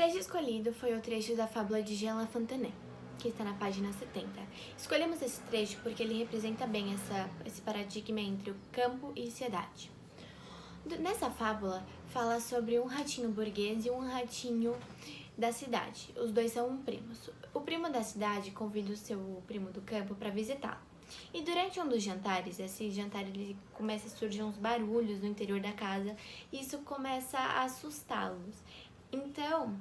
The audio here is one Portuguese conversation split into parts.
trecho escolhido foi o trecho da fábula de Jean La Fontaine, que está na página 70. Escolhemos esse trecho porque ele representa bem esse paradigma entre o campo e cidade. Nessa fábula, fala sobre um ratinho burguês e um ratinho da cidade. Os dois são primos. O primo da cidade convida o seu primo do campo para visitá-lo. E durante um dos jantares, esse jantar ele começa a surgir uns barulhos no interior da casa e isso começa a assustá-los. Então,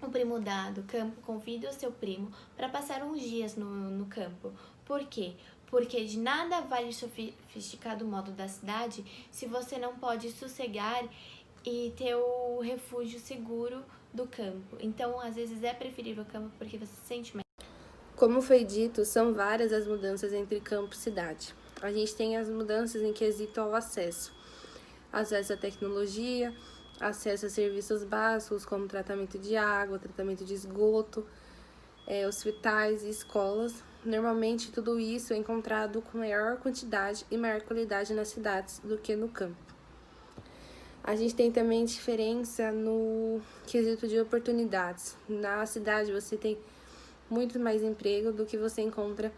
o primo do campo convida o seu primo para passar uns dias no campo. Por quê? Porque de nada vale o sofisticado modo da cidade se você não pode sossegar e ter o refúgio seguro do campo. Então, às vezes é preferível o campo porque você se sente mais. Como foi dito, são várias as mudanças entre campo e cidade. A gente tem as mudanças em quesito ao acesso. Acesso à tecnologia, acesso a serviços básicos como tratamento de água, tratamento de esgoto, hospitais e escolas. Normalmente tudo isso é encontrado com maior quantidade e maior qualidade nas cidades do que no campo. A gente tem também diferença no quesito de oportunidades. Na cidade você tem muito mais emprego do que você encontra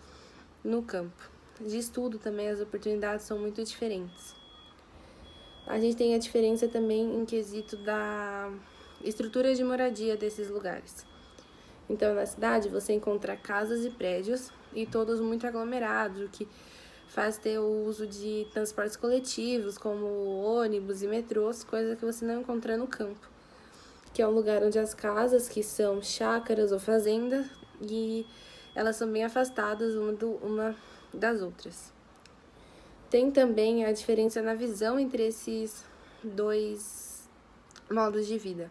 no campo. De estudo também as oportunidades são muito diferentes. A gente tem a diferença também em quesito da estrutura de moradia desses lugares. Então, na cidade você encontra casas e prédios e todos muito aglomerados, o que faz ter o uso de transportes coletivos, como ônibus e metrôs, coisa que você não encontra no campo, que é um lugar onde as casas, que são chácaras ou fazendas, e elas são bem afastadas uma das outras. Tem também a diferença na visão entre esses dois modos de vida.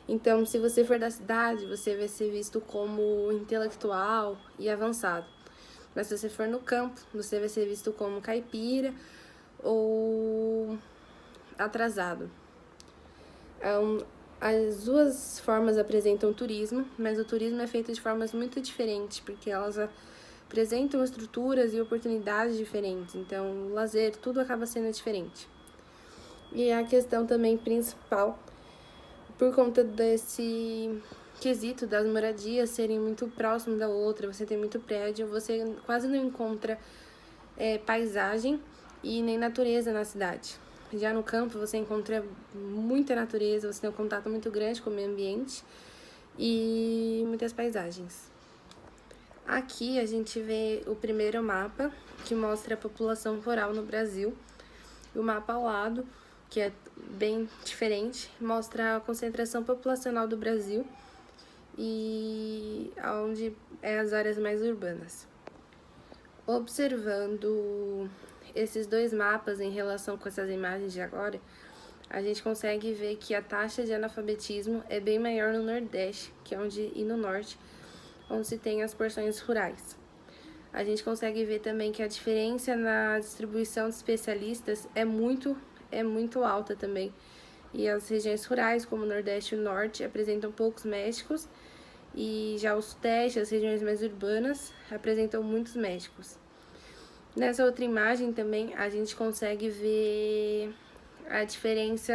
Então, se você for da cidade, você vai ser visto como intelectual e avançado. Mas se você for no campo, você vai ser visto como caipira ou atrasado. As duas formas apresentam turismo, mas o turismo é feito de formas muito diferentes, porque elas apresentam estruturas e oportunidades diferentes. Então, o lazer, tudo acaba sendo diferente. E a questão também principal, por conta desse quesito das moradias serem muito próximas da outra, você tem muito prédio, você quase não encontra paisagem e nem natureza na cidade. Já no campo você encontra muita natureza, você tem um contato muito grande com o meio ambiente e muitas paisagens. Aqui a gente vê o primeiro mapa, que mostra a população rural no Brasil. O mapa ao lado, que é bem diferente, mostra a concentração populacional do Brasil e onde é as áreas mais urbanas. Observando esses dois mapas em relação com essas imagens de agora, a gente consegue ver que a taxa de analfabetismo é bem maior no Nordeste, e no Norte, onde se tem as porções rurais. A gente consegue ver também que a diferença na distribuição de especialistas é muito alta também. E as regiões rurais, como o Nordeste e o Norte, apresentam poucos médicos, e já o Sudeste, as regiões mais urbanas, apresentam muitos médicos. Nessa outra imagem também a gente consegue ver a diferença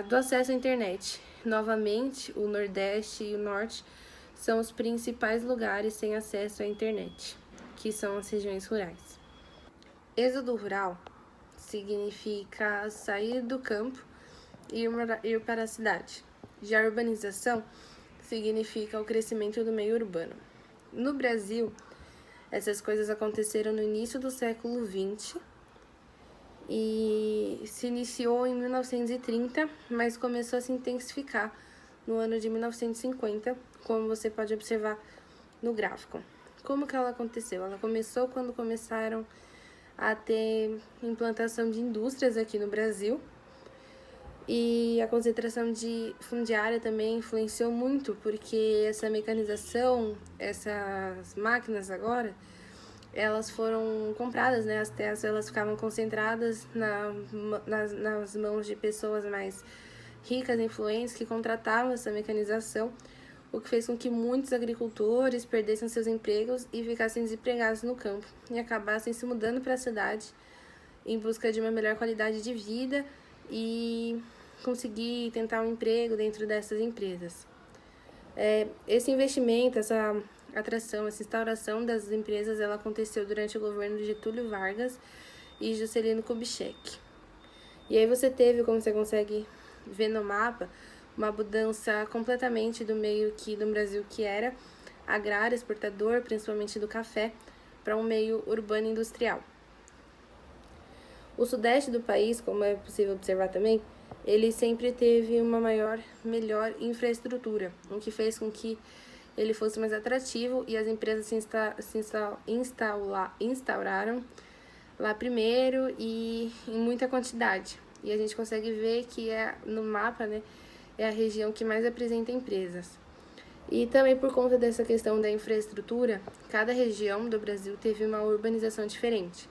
do acesso à internet. Novamente, o Nordeste e o Norte são os principais lugares sem acesso à internet, que são as regiões rurais. Êxodo rural significa sair do campo e ir para a cidade. Já a urbanização significa o crescimento do meio urbano. No Brasil, essas coisas aconteceram no início do século XX e se iniciou em 1930, mas começou a se intensificar no ano de 1950, como você pode observar no gráfico. Como que ela aconteceu? Ela começou quando começaram a ter implantação de indústrias aqui no Brasil, e a concentração de fundiária também influenciou muito, porque essa mecanização, essas máquinas agora, elas foram compradas, né? As terras elas ficavam concentradas nas mãos de pessoas mais ricas e influentes que contratavam essa mecanização, o que fez com que muitos agricultores perdessem seus empregos e ficassem desempregados no campo e acabassem se mudando para a cidade em busca de uma melhor qualidade de vida e conseguir tentar um emprego dentro dessas empresas. Esse investimento, essa atração, essa instauração das empresas, ela aconteceu durante o governo de Getúlio Vargas e Juscelino Kubitschek. E aí você teve, como você consegue ver no mapa, uma mudança completamente do meio do Brasil que era agrário, exportador, principalmente do café, para um meio urbano industrial. O sudeste do país, como é possível observar também, ele sempre teve uma melhor infraestrutura, o que fez com que ele fosse mais atrativo e as empresas se instauraram lá primeiro e em muita quantidade. E a gente consegue ver que no mapa, né, é a região que mais apresenta empresas. E também por conta dessa questão da infraestrutura, cada região do Brasil teve uma urbanização diferente.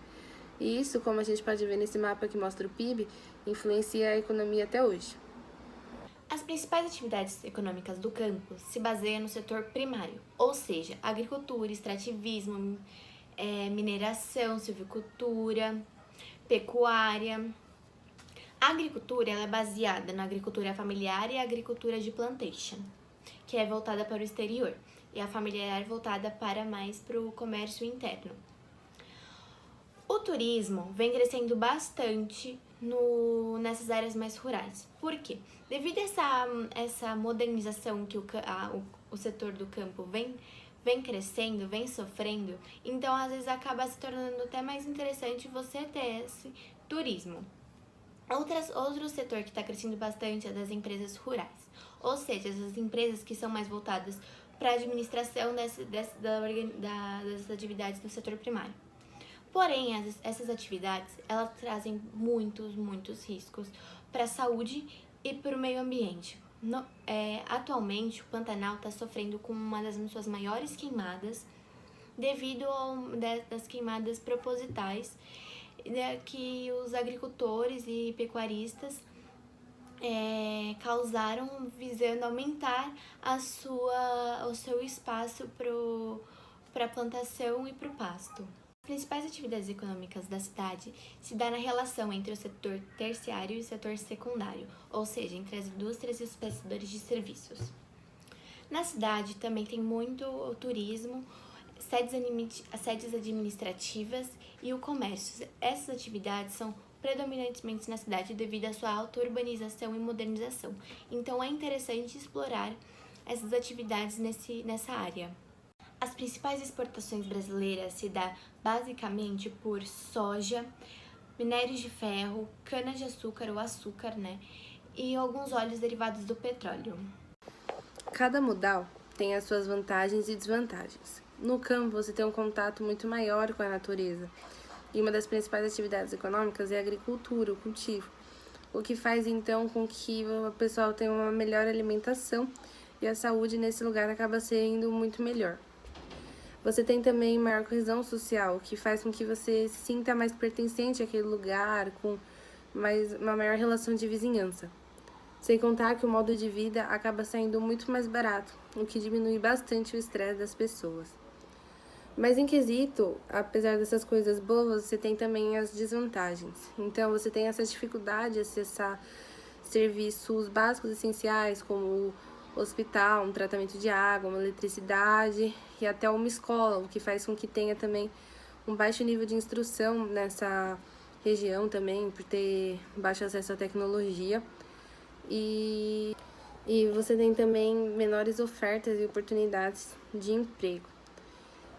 E isso, como a gente pode ver nesse mapa que mostra o PIB, influencia a economia até hoje. As principais atividades econômicas do campo se baseiam no setor primário, ou seja, agricultura, extrativismo, mineração, silvicultura, pecuária. A agricultura ela é baseada na agricultura familiar e a agricultura de plantation, que é voltada para o exterior, e a familiar voltada mais para o comércio interno. O turismo vem crescendo bastante nessas áreas mais rurais. Por quê? Devido a essa modernização que o setor do campo vem crescendo, vem sofrendo, então às vezes acaba se tornando até mais interessante você ter esse turismo. Outro setor que está crescendo bastante é das empresas rurais, ou seja, as empresas que são mais voltadas para a administração das atividades do setor primário. Porém, essas atividades, elas trazem muitos riscos para a saúde e para o meio ambiente. Atualmente, o Pantanal está sofrendo com uma das suas maiores queimadas devido das queimadas propositais que os agricultores e pecuaristas causaram visando aumentar o seu espaço para a plantação e para o pasto. As principais atividades econômicas da cidade se dão na relação entre o setor terciário e o setor secundário, ou seja, entre as indústrias e os prestadores de serviços. Na cidade também tem muito o turismo, sedes administrativas e o comércio. Essas atividades são predominantemente na cidade devido à sua alta urbanização e modernização. Então é interessante explorar essas atividades nessa área. As principais exportações brasileiras se dão basicamente por soja, minérios de ferro, cana-de-açúcar ou açúcar, e alguns óleos derivados do petróleo. Cada modal tem as suas vantagens e desvantagens. No campo, você tem um contato muito maior com a natureza. E uma das principais atividades econômicas é a agricultura, o cultivo. O que faz, então, com que o pessoal tenha uma melhor alimentação e a saúde nesse lugar acaba sendo muito melhor. Você tem também maior coesão social, que faz com que você se sinta mais pertencente àquele lugar, com uma maior relação de vizinhança. Sem contar que o modo de vida acaba saindo muito mais barato, o que diminui bastante o estresse das pessoas. Mas em quesito, apesar dessas coisas boas, você tem também as desvantagens. Então, você tem essa dificuldade de acessar serviços básicos essenciais, como hospital, um tratamento de água, uma eletricidade e até uma escola, o que faz com que tenha também um baixo nível de instrução nessa região também, por ter baixo acesso à tecnologia. E você tem também menores ofertas e oportunidades de emprego.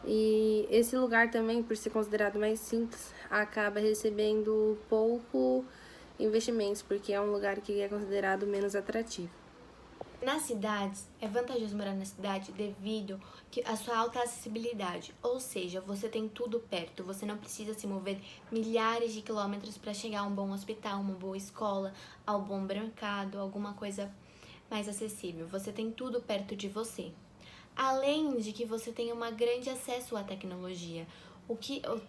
E esse lugar também, por ser considerado mais simples, acaba recebendo pouco investimentos, porque é um lugar que é considerado menos atrativo. Nas cidades, é vantajoso morar na cidade devido à sua alta acessibilidade, ou seja, você tem tudo perto, você não precisa se mover milhares de quilômetros para chegar a um bom hospital, uma boa escola, ao bom mercado, alguma coisa mais acessível. Você tem tudo perto de você. Além de que você tem um grande acesso à tecnologia.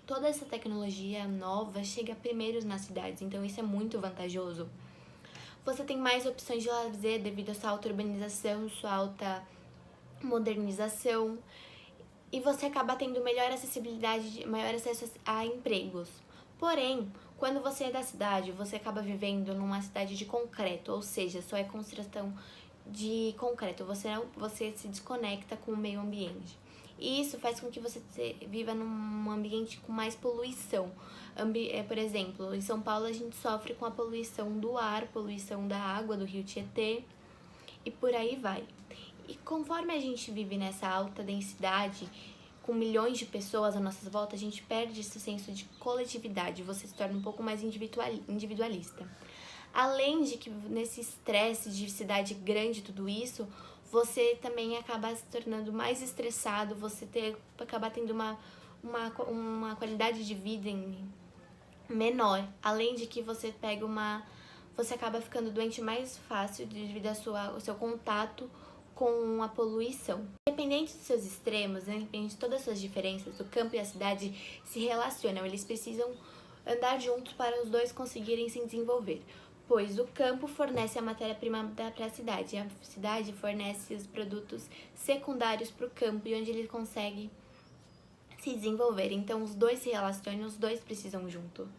Toda essa tecnologia nova chega primeiro nas cidades, então isso é muito vantajoso. Você tem mais opções de lazer devido à sua alta urbanização, sua alta modernização, e você acaba tendo melhor acessibilidade, maior acesso a empregos. Porém, Quando você é da cidade, você acaba vivendo numa cidade de concreto, ou seja, só é construção de concreto, você se desconecta com o meio ambiente. E isso faz com que você viva num ambiente com mais poluição. Por exemplo, em São Paulo a gente sofre com a poluição do ar, poluição da água, do rio Tietê, e por aí vai. E conforme a gente vive nessa alta densidade, com milhões de pessoas à nossa volta, a gente perde esse senso de coletividade, você se torna um pouco mais individualista. Além de que nesse estresse de cidade grande, tudo isso, você também acaba se tornando mais estressado, acaba tendo uma qualidade de vida menor. Além de que você acaba ficando doente mais fácil devido ao seu contato com a poluição. Independente dos seus extremos, né, independente de todas as suas diferenças, o campo e a cidade se relacionam, eles precisam andar juntos para os dois conseguirem se desenvolver, pois o campo fornece a matéria-prima para a cidade, e a cidade fornece os produtos secundários para o campo e onde ele consegue se desenvolver. Então, os dois se relacionam, os dois precisam junto.